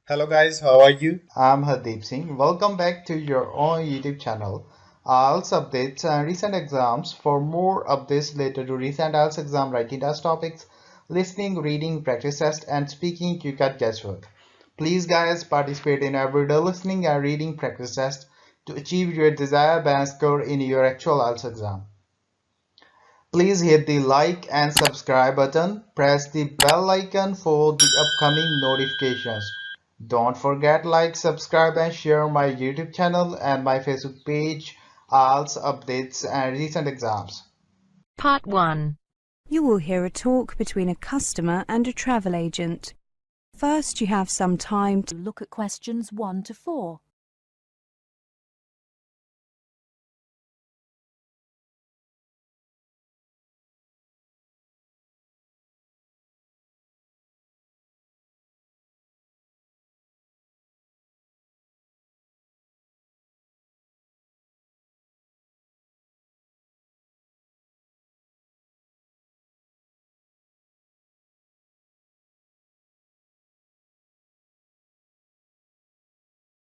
Hello guys, how are you? I'm Hardeep Singh. Welcome back to your own YouTube channel. IELTS updates and recent exams. For more updates related to recent IELTS exam writing test topics, listening, reading, practice test, and speaking, you got guesswork. Please, guys, participate in everyday listening and reading practice test to achieve your desired band score in your actual IELTS exam. Please hit the like and subscribe button. Press the bell icon for the upcoming notifications. Don't forget like, subscribe and share my YouTube channel and my Facebook page, IELTS updates and recent exams. Part 1. You will hear a talk between a customer and a travel agent. First, you have some time to Look at questions 1 to 4.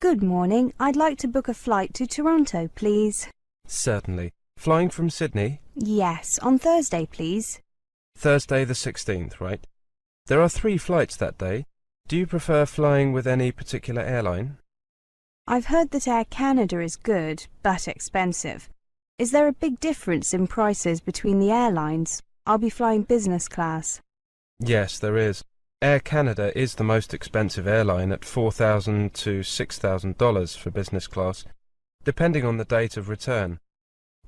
Good morning. I'd like to book a flight to Toronto, please. Certainly. Flying from Sydney? Yes, on Thursday, please. Thursday the 16th, right? There are 3 flights that day. Do you prefer flying with any particular airline? I've heard that Air Canada is good, but expensive. Is there a big difference in prices between the airlines? I'll be flying business class. Yes, there is. Air Canada is the most expensive airline at $4,000 to $6,000 for business class, depending on the date of return.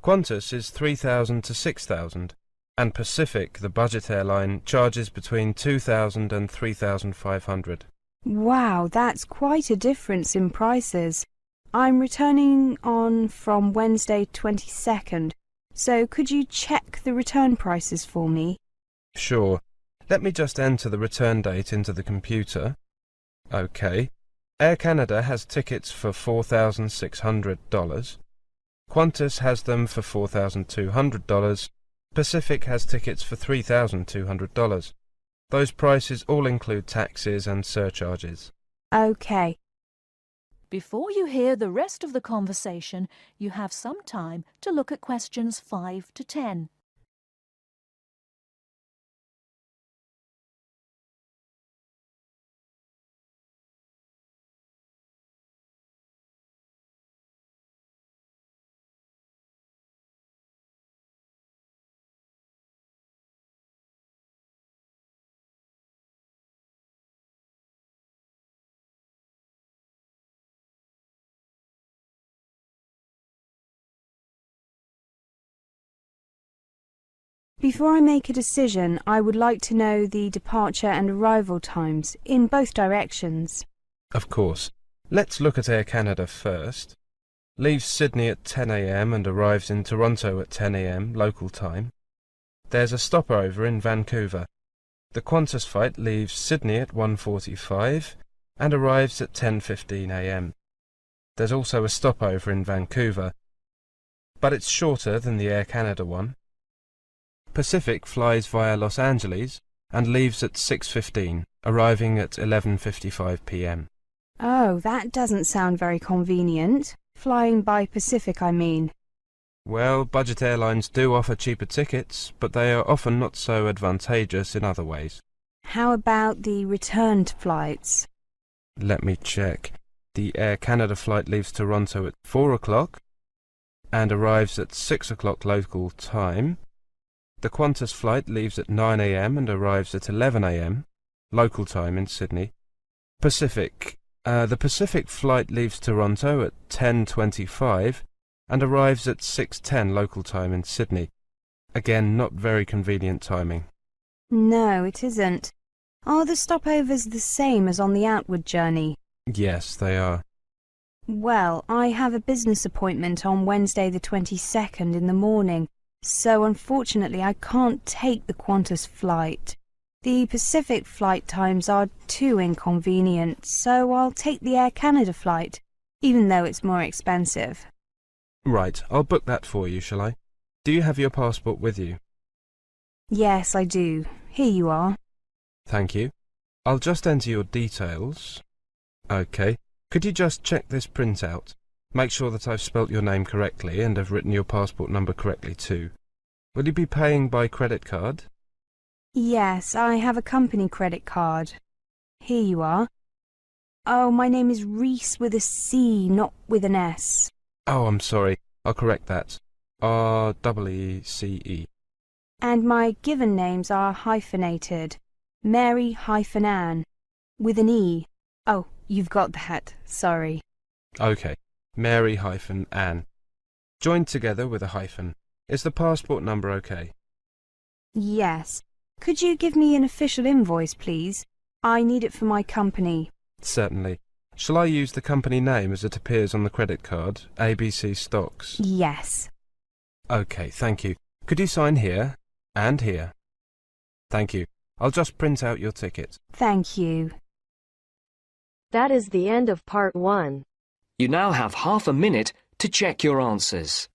Qantas is $3,000 to $6,000, and Pacific, the budget airline, charges between $2,000 and $3,500. Wow, that's quite a difference in prices. I'm returning on from Wednesday 22nd, so could you check the return prices for me? Sure. Let me just enter the return date into the computer. OK. Air Canada has tickets for $4,600. Qantas has them for $4,200. Pacific has tickets for $3,200. Those prices all include taxes and surcharges. Okay. Before you hear the rest of the conversation, you have some time to look at questions 5 to 10. Before I make a decision, I would like to know the departure and arrival times in both directions. Of course. Let's look at Air Canada first. Leaves Sydney at 10 a.m. and arrives in Toronto at 10 a.m. local time. There's a stopover in Vancouver. The Qantas flight leaves Sydney at 1:45 and arrives at 10:15 a.m. There's also a stopover in Vancouver, but it's shorter than the Air Canada one. Pacific flies via Los Angeles and leaves at 6:15, arriving at 11:55 p.m. Oh, that doesn't sound very convenient. Flying by Pacific, I mean. Well, budget airlines do offer cheaper tickets, but they are often not so advantageous in other ways. How about the returned flights? Let me check. The Air Canada flight leaves Toronto at 4 o'clock and arrives at 6 o'clock local time. The Qantas flight leaves at 9 a.m. and arrives at 11 a.m. local time in Sydney. The Pacific flight leaves Toronto at 10:25 and arrives at 6:10 local time in Sydney. Again, not very convenient timing. No, it isn't. Are the stopovers the same as on the outward journey? Yes, they are. Well, I have a business appointment on Wednesday the 22nd in the morning, so unfortunately I can't take the Qantas flight. The Pacific flight times are too inconvenient, so I'll take the Air Canada flight, even though it's more expensive. Right, I'll book that for you, shall I? Do you have your passport with you? Yes, I do. Here you are. Thank you. I'll just enter your details. OK. Could you just check this printout? Make sure that I've spelt your name correctly and have written your passport number correctly too. Will you be paying by credit card? Yes, I have a company credit card. Here you are. Oh, my name is Reese with a C, not with an S. Oh, I'm sorry. I'll correct that. R-E-E-C-E. And my given names are hyphenated. Mary-Ann, with an E. Oh, you've got that. Sorry. OK. Mary-Ann. Joined together with a hyphen. Is the passport number OK? Yes. Could you give me an official invoice, please? I need it for my company. Certainly. Shall I use the company name as it appears on the credit card, ABC Stocks? Yes. OK, thank you. Could you sign here and here? Thank you. I'll just print out your ticket. Thank you. That is the end of part 1. You now have half a minute to check your answers.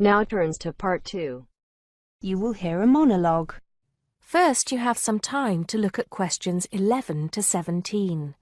Now turns to part 2. You will hear a monologue. First, you have some time to look at questions 11 to 17.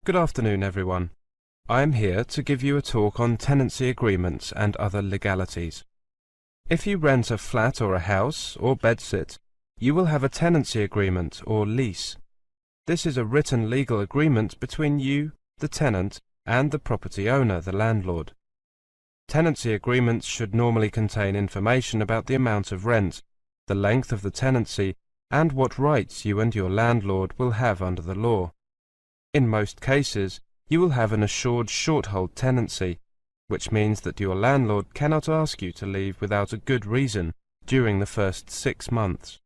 Good afternoon, everyone. I am here to give you a talk on tenancy agreements and other legalities. If you rent a flat or a house or bedsit, you will have a tenancy agreement or lease. This is a written legal agreement between you, the tenant, and the property owner, the landlord. Tenancy agreements should normally contain information about the amount of rent, the length of the tenancy, and what rights you and your landlord will have under the law. In most cases, you will have an assured short-hold tenancy, which means that your landlord cannot ask you to leave without a good reason during the first 6 months.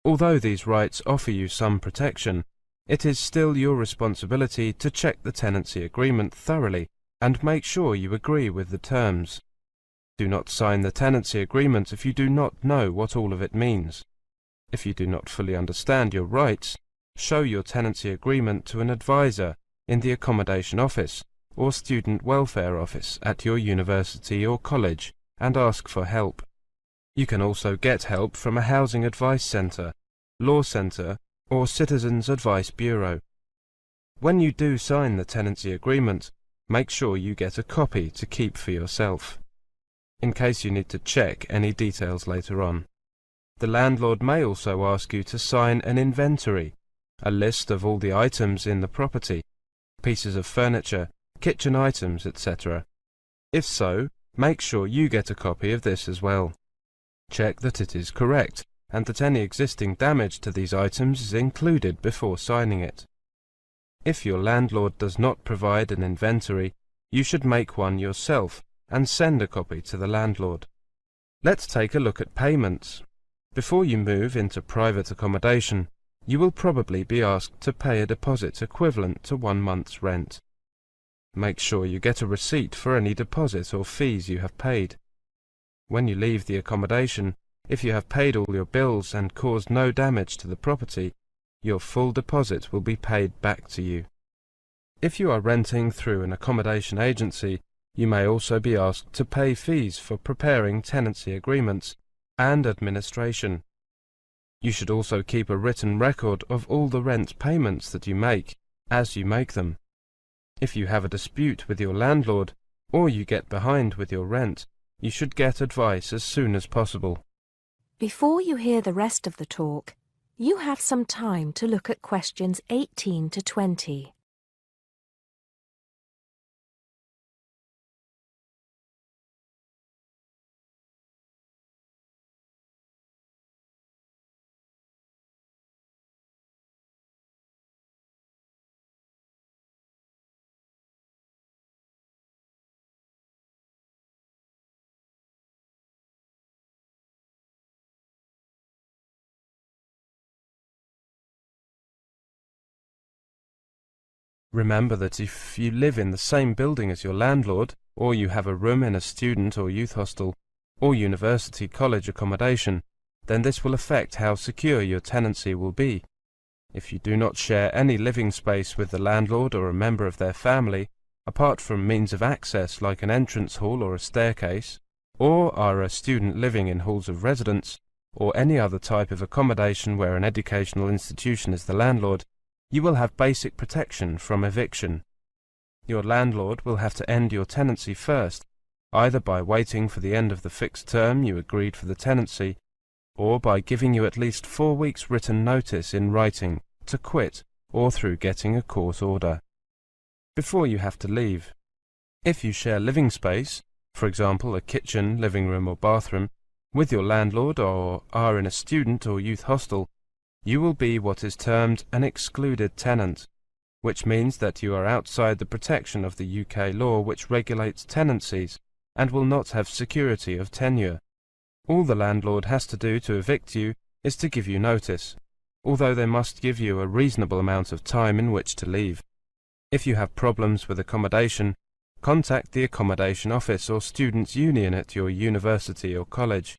Although these rights offer you some protection, it is still your responsibility to check the tenancy agreement thoroughly and make sure you agree with the terms. Do not sign the tenancy agreement if you do not know what all of it means. If you do not fully understand your rights, show your tenancy agreement to an advisor in the accommodation office or student welfare office at your university or college and ask for help. You can also get help from a housing advice centre, law centre, or citizens advice bureau. When you do sign the tenancy agreement, make sure you get a copy to keep for yourself, in case you need to check any details later on. The landlord may also ask you to sign an inventory, a list of all the items in the property, pieces of furniture, kitchen items, etc. If so, make sure you get a copy of this as well. Check that it is correct and that any existing damage to these items is included before signing it. If your landlord does not provide an inventory, you should make one yourself and send a copy to the landlord. Let's take a look at payments. Before you move into private accommodation, you will probably be asked to pay a deposit equivalent to 1 month's rent. Make sure you get a receipt for any deposit or fees you have paid. When you leave the accommodation, if you have paid all your bills and caused no damage to the property, your full deposit will be paid back to you. If you are renting through an accommodation agency, you may also be asked to pay fees for preparing tenancy agreements and administration. You should also keep a written record of all the rent payments that you make, as you make them. If you have a dispute with your landlord, or you get behind with your rent, you should get advice as soon as possible. Before you hear the rest of the talk, you have some time to look at questions 18 to 20. Remember that if you live in the same building as your landlord, or you have a room in a student or youth hostel, or university college accommodation, then this will affect how secure your tenancy will be. If you do not share any living space with the landlord or a member of their family, apart from means of access like an entrance hall or a staircase, or are a student living in halls of residence, or any other type of accommodation where an educational institution is the landlord, you will have basic protection from eviction. Your landlord will have to end your tenancy first, either by waiting for the end of the fixed term you agreed for the tenancy, or by giving you at least 4 weeks written notice in writing to quit, or through getting a court order. Before you have to leave. If you share living space, for example a kitchen, living room or bathroom, with your landlord or are in a student or youth hostel, you will be what is termed an excluded tenant, which means that you are outside the protection of the UK law which regulates tenancies and will not have security of tenure. All the landlord has to do to evict you is to give you notice, although they must give you a reasonable amount of time in which to leave. If you have problems with accommodation, contact the accommodation office or students' union at your university or college.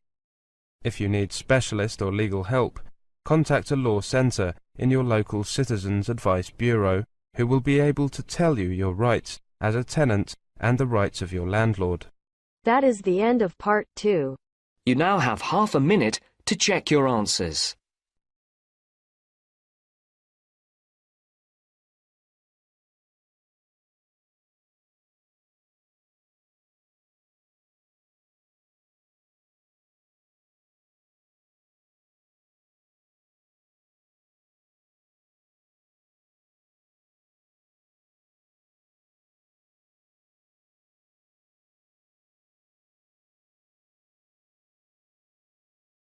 If you need specialist or legal help, contact a law centre in your local Citizens Advice Bureau who will be able to tell you your rights as a tenant and the rights of your landlord. That is the end of part 2. You now have half a minute to check your answers.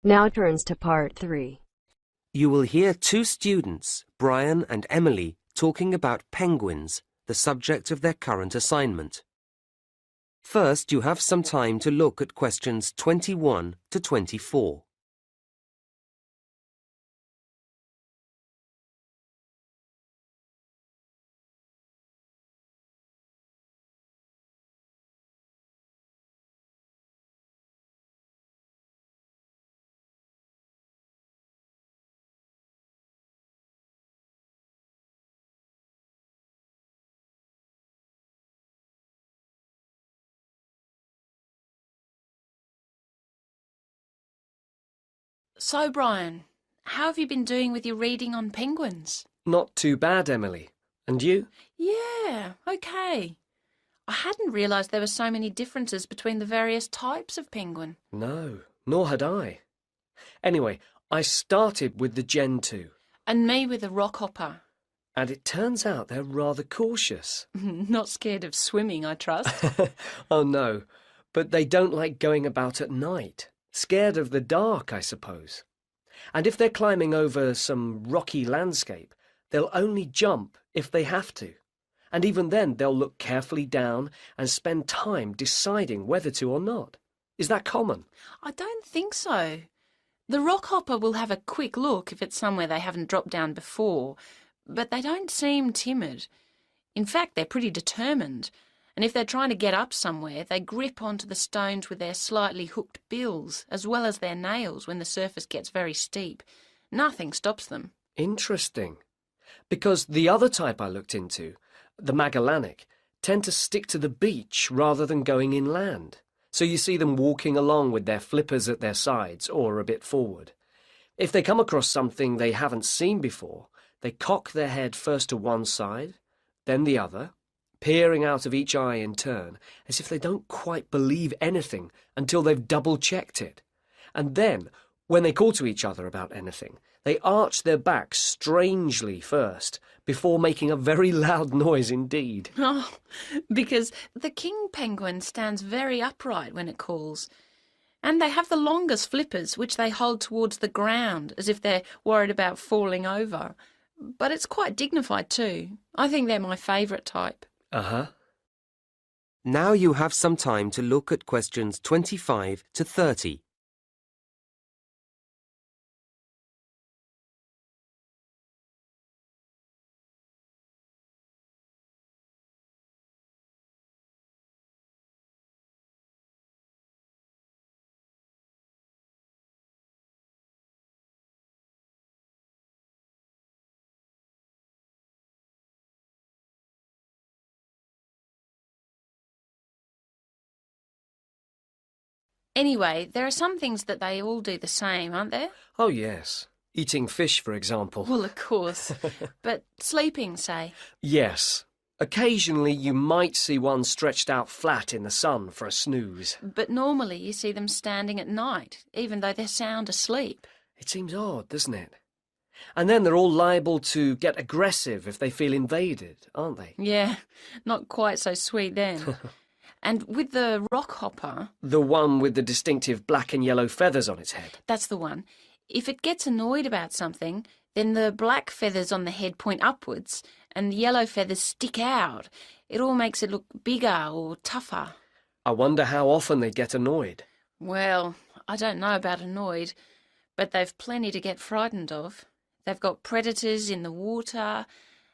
Now turns to part 3. You will hear two students, Brian and Emily, talking about penguins, the subject of their current assignment. First, you have some time to look at questions 21 to 24. So, Brian, how have you been doing with your reading on penguins? Not too bad, Emily. And you? Yeah, okay. I hadn't realised there were so many differences between the various types of penguin. No, nor had I. Anyway, I started with the Gen 2. And me with the rockhopper. And it turns out they're rather cautious. Not scared of swimming, I trust. Oh no, but they don't like going about at night. Scared of the dark, I suppose. And if they're climbing over some rocky landscape, they'll only jump if they have to. And even then, they'll look carefully down and spend time deciding whether to or not. Is that common? I don't think so. The rockhopper will have a quick look if it's somewhere they haven't dropped down before, but they don't seem timid. In fact, they're pretty determined. And if they're trying to get up somewhere, they grip onto the stones with their slightly hooked bills, as well as their nails when the surface gets very steep. Nothing stops them. Interesting. Because the other type I looked into, the Magellanic, tend to stick to the beach rather than going inland. So you see them walking along with their flippers at their sides or a bit forward. If they come across something they haven't seen before, they cock their head first to one side, then the other, peering out of each eye in turn, as if they don't quite believe anything until they've double-checked it. And then, when they call to each other about anything, they arch their backs strangely first, before making a very loud noise indeed. Oh, because the king penguin stands very upright when it calls. And they have the longest flippers, which they hold towards the ground, as if they're worried about falling over. But it's quite dignified too. I think they're my favourite type. Uh-huh. Now you have some time to look at questions 25 to 30. Anyway, there are some things that they all do the same, aren't there? Oh, yes. Eating fish, for example. Well, of course. But sleeping, say? Yes. Occasionally you might see one stretched out flat in the sun for a snooze. But normally you see them standing at night, even though they're sound asleep. It seems odd, doesn't it? And then they're all liable to get aggressive if they feel invaded, aren't they? Yeah, not quite so sweet then. And with the rockhopper... The one with the distinctive black and yellow feathers on its head. That's the one. If it gets annoyed about something, then the black feathers on the head point upwards and the yellow feathers stick out. It all makes it look bigger or tougher. I wonder how often they get annoyed. Well, I don't know about annoyed, but they've plenty to get frightened of. They've got predators in the water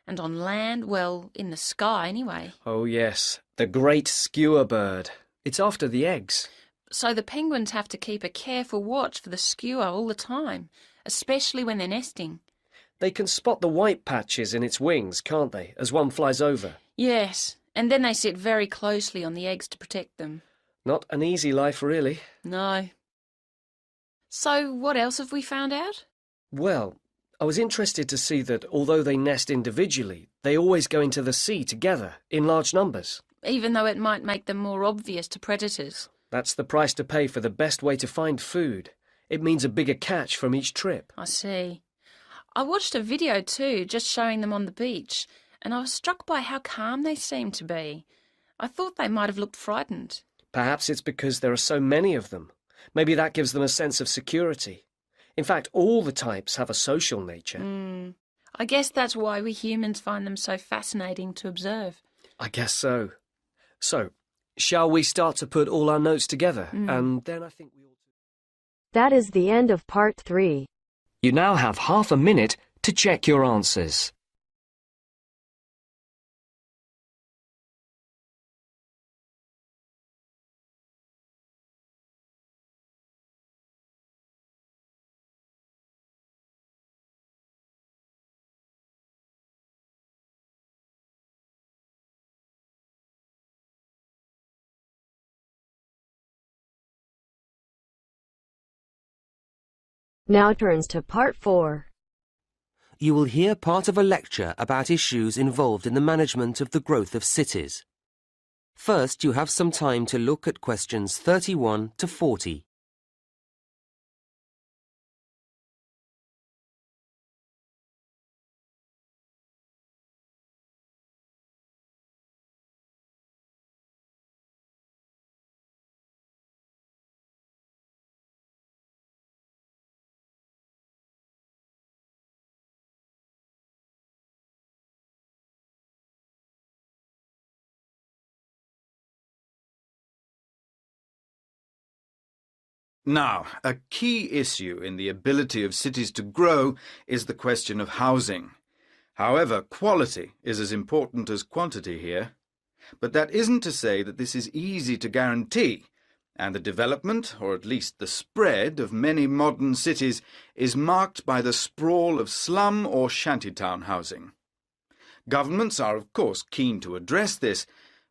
and on land, well, in the sky anyway. Oh, yes, the great skewer bird. It's after the eggs. So the penguins have to keep a careful watch for the skewer all the time, especially when they're nesting. They can spot the white patches in its wings, can't they, as one flies over? Yes, and then they sit very closely on the eggs to protect them. Not an easy life, really. No. So what else have we found out? Well, I was interested to see that although they nest individually, they always go into the sea together, in large numbers. Even though it might make them more obvious to predators. That's the price to pay for the best way to find food. It means a bigger catch from each trip. I see. I watched a video too, just showing them on the beach, and I was struck by how calm they seemed to be. I thought they might have looked frightened. Perhaps it's because there are so many of them. Maybe that gives them a sense of security. In fact, all the types have a social nature. I guess that's why we humans find them so fascinating to observe. I guess so. So, shall we start to put all our notes together? And then I think we ought to... That is the end of part 3. You now have half a minute to check your answers. Now turns to part 4. You will hear part of a lecture about issues involved in the management of the growth of cities. First, you have some time to look at questions 31 to 40. Now, a key issue in the ability of cities to grow is the question of housing. However, quality is as important as quantity here. But that isn't to say that this is easy to guarantee, and the development, or at least the spread, of many modern cities is marked by the sprawl of slum or shantytown housing. Governments are, of course, keen to address this,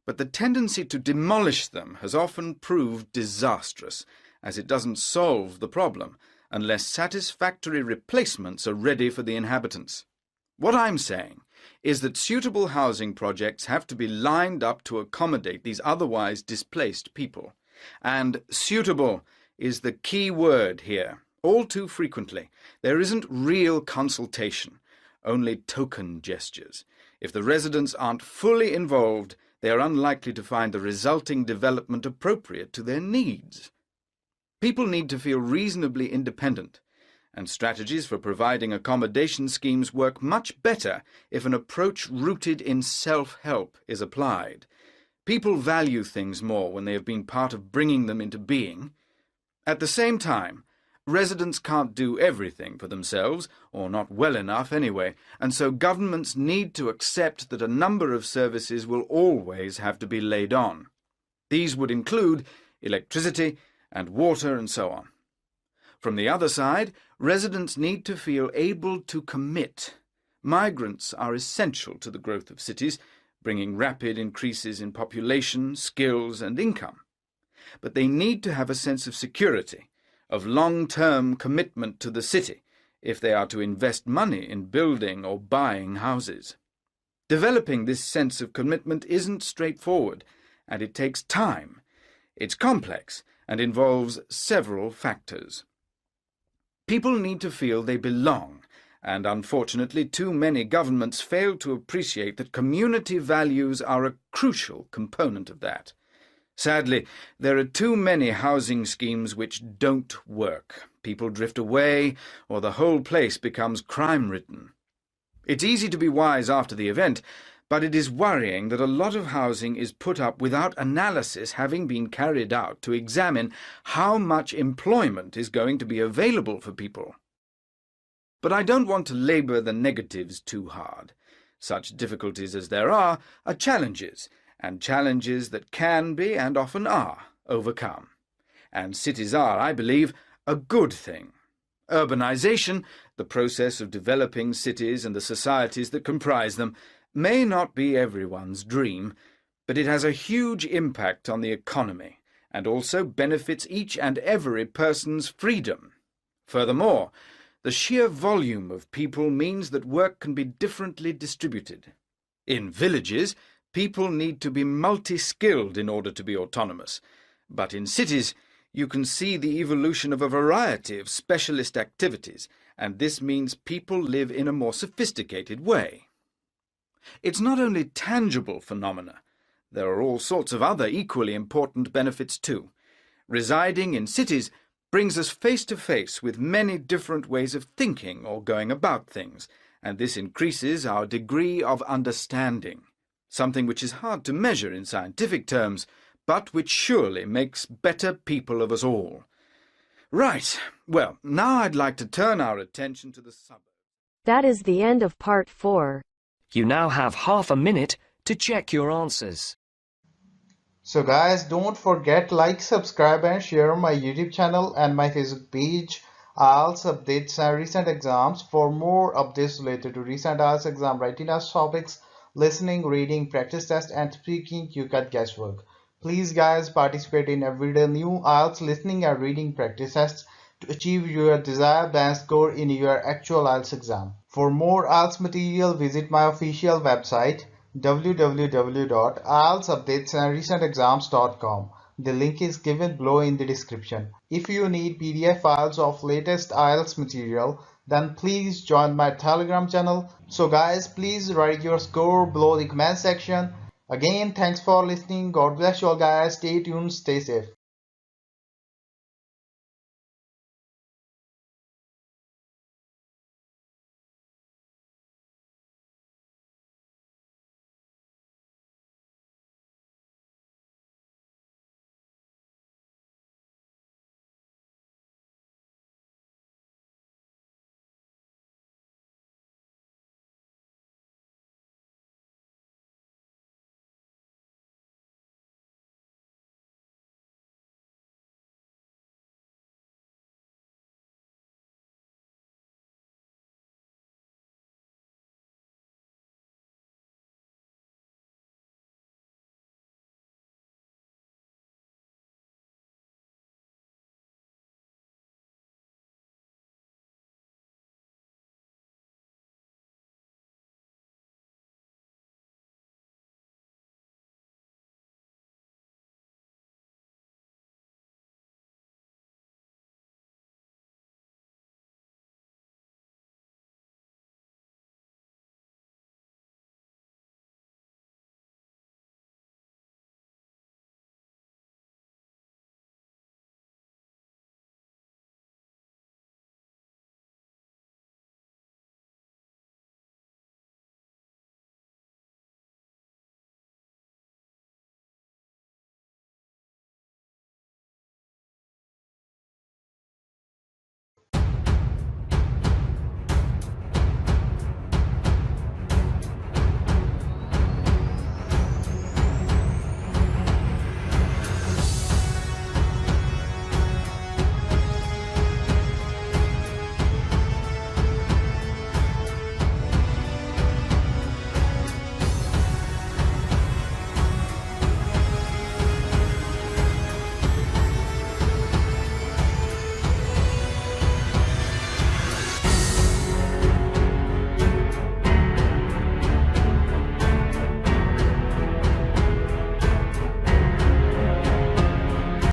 but the tendency to demolish them has often proved disastrous, as it doesn't solve the problem unless satisfactory replacements are ready for the inhabitants. What I'm saying is that suitable housing projects have to be lined up to accommodate these otherwise displaced people. And suitable is the key word here. All too frequently, there isn't real consultation, only token gestures. If the residents aren't fully involved, they are unlikely to find the resulting development appropriate to their needs. People need to feel reasonably independent, and strategies for providing accommodation schemes work much better if an approach rooted in self-help is applied. People value things more when they have been part of bringing them into being. At the same time, residents can't do everything for themselves, or not well enough anyway, and so governments need to accept that a number of services will always have to be laid on. These would include electricity and water and so on. From the other side, residents need to feel able to commit. Migrants are essential to the growth of cities, bringing rapid increases in population, skills and income. but they need to have a sense of security, of long-term commitment to the city, if they are to invest money in building or buying houses. Developing this sense of commitment isn't straightforward, and it takes time. It's complex and involves several factors. People need to feel they belong, and unfortunately too many governments fail to appreciate that community values are a crucial component of that. Sadly, there are too many housing schemes which don't work. People drift away, or the whole place becomes crime-ridden. It's easy to be wise after the event, but it is worrying that a lot of housing is put up without analysis having been carried out to examine how much employment is going to be available for people. But I don't want to labour the negatives too hard. Such difficulties as there are challenges, and challenges that can be, and often are, overcome. And cities are, I believe, a good thing. Urbanisation, the process of developing cities and the societies that comprise them, may not be everyone's dream, but it has a huge impact on the economy, and also benefits each and every person's freedom. Furthermore, the sheer volume of people means that work can be differently distributed. In villages, people need to be multi-skilled in order to be autonomous, but in cities, you can see the evolution of a variety of specialist activities, and this means people live in a more sophisticated way. It's not only tangible phenomena. There are all sorts of other equally important benefits too. Residing in cities brings us face to face with many different ways of thinking or going about things, and this increases our degree of understanding, something which is hard to measure in scientific terms, but which surely makes better people of us all. Right, well, now I'd like to turn our attention to the suburbs. That is the end of part 4. You now have half a minute to check your answers. So guys, don't forget like, subscribe and share my YouTube channel and my Facebook page, IELTS updates and recent exams. For more updates related to recent IELTS exam writing test topics, listening, reading, practice test and speaking, you got guesswork. Please guys, participate in everyday new IELTS listening and reading practice tests to achieve your desired band score in your actual IELTS exam. For more IELTS material, visit my official website www.ieltsupdatesandrecentexams.com. The link is given below in the description. If you need PDF files of latest IELTS material, then please join my Telegram channel. So guys, please write your score below the comment section. Again, thanks for listening. God bless you all guys. Stay tuned, stay safe.